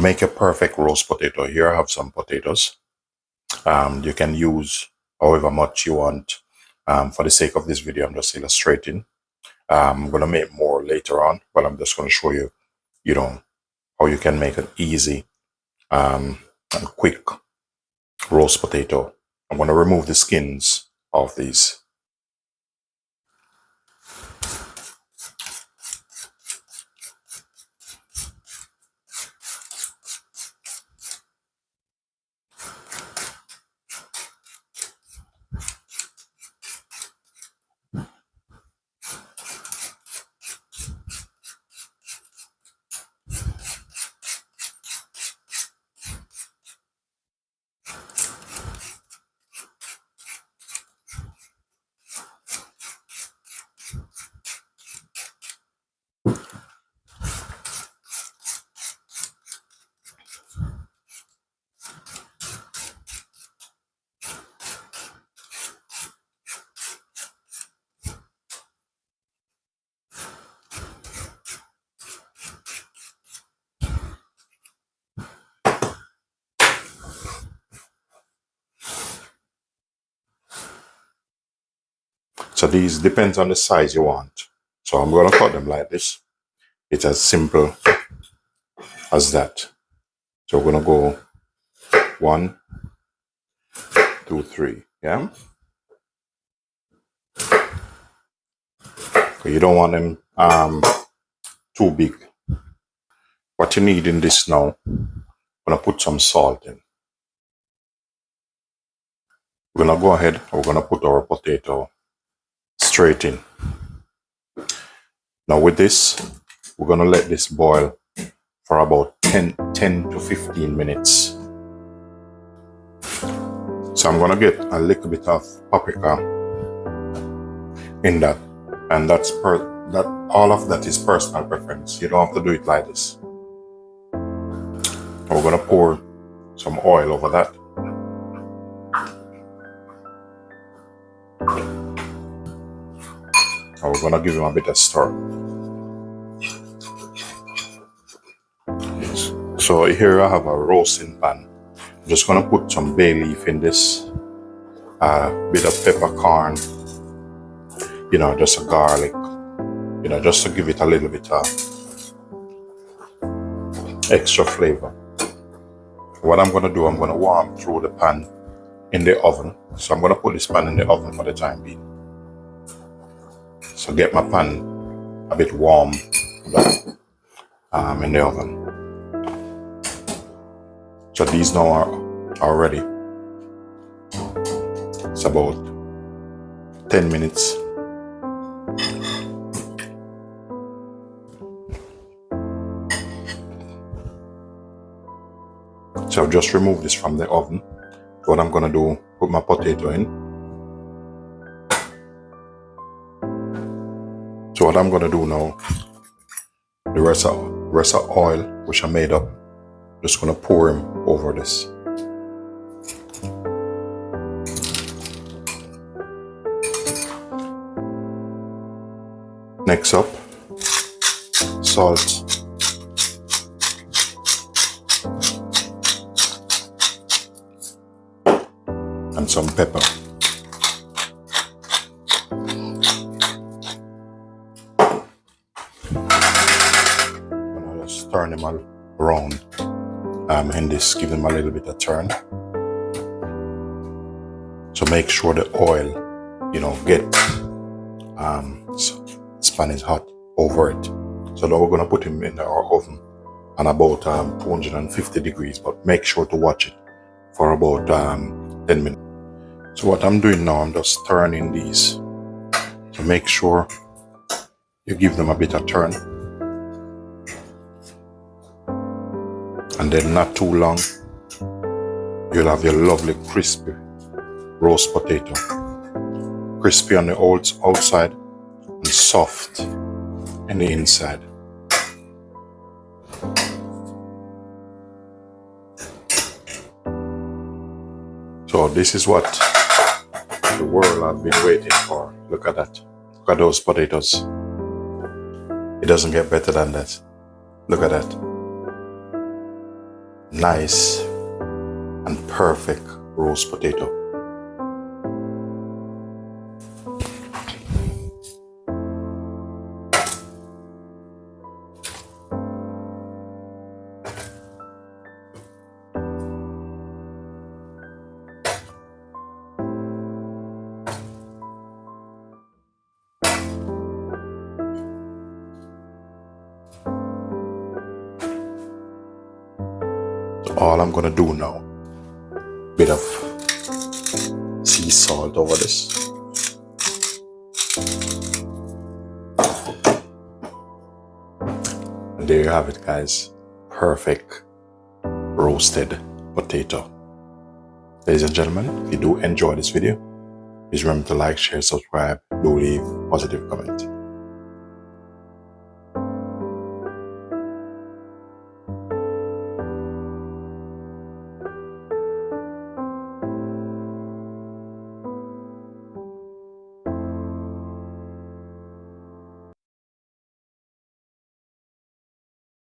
make a perfect roast potato. Here I have some potatoes. You can use however much you want. For the sake of this video, I'm just illustrating. I'm going to make more later on, but I'm just going to show you, how you can make an easy and quick roast potato. I'm going to remove the skins of these. So these depends on the size you want. So I'm going to cut them like this. It's as simple as that. So we're going to go 1, 2, 3. Yeah. You don't want them too big. What you need in this now, I'm going to put some salt in. We're going to go ahead, we're going to put our potato straight in. Now with this, we're going to let this boil for about 10 to 15 minutes. So I'm going to get a little bit of paprika in that. And all of that is personal preference. You don't have to do it like this. We're going to pour some oil over that. And we're going to give him a bit of stir. So here I have a roasting pan. I'm just going to put some bay leaf in this, a bit of peppercorn, just a garlic, just to give it a little bit of extra flavor. What I'm going to do, I'm going to warm through the pan in the oven. So I'm going to put this pan in the oven for the time being. So get my pan a bit warm in the oven. So these now are ready. It's about 10 minutes. So I've just removed this from the oven. What I'm gonna do, put my potato in. So what I'm gonna do now, the rest of oil which I made up, just gonna pour him over this. Next up, salt. And some pepper. I'm gonna just turn them around and this, give them a little bit of turn. So make sure the oil, get pan is hot over it. So now we're gonna put him in our oven on about 250 degrees, but make sure to watch it for about 10 minutes. So what I'm doing now, I'm just turning these. So make sure you give them a bit of turn. And then not too long, you'll have your lovely crispy roast potato. Crispy on the outside and soft in the inside. So this is what the world has been waiting for. Look at that. Look at those potatoes. It doesn't get better than that. Look at that. nice and perfect roast potato. So all I'm gonna do now, bit of sea salt over this. And there you have it, guys. Perfect roasted potato. Ladies and gentlemen, if you do enjoy this video, please remember to like, share, subscribe, do leave a positive comment.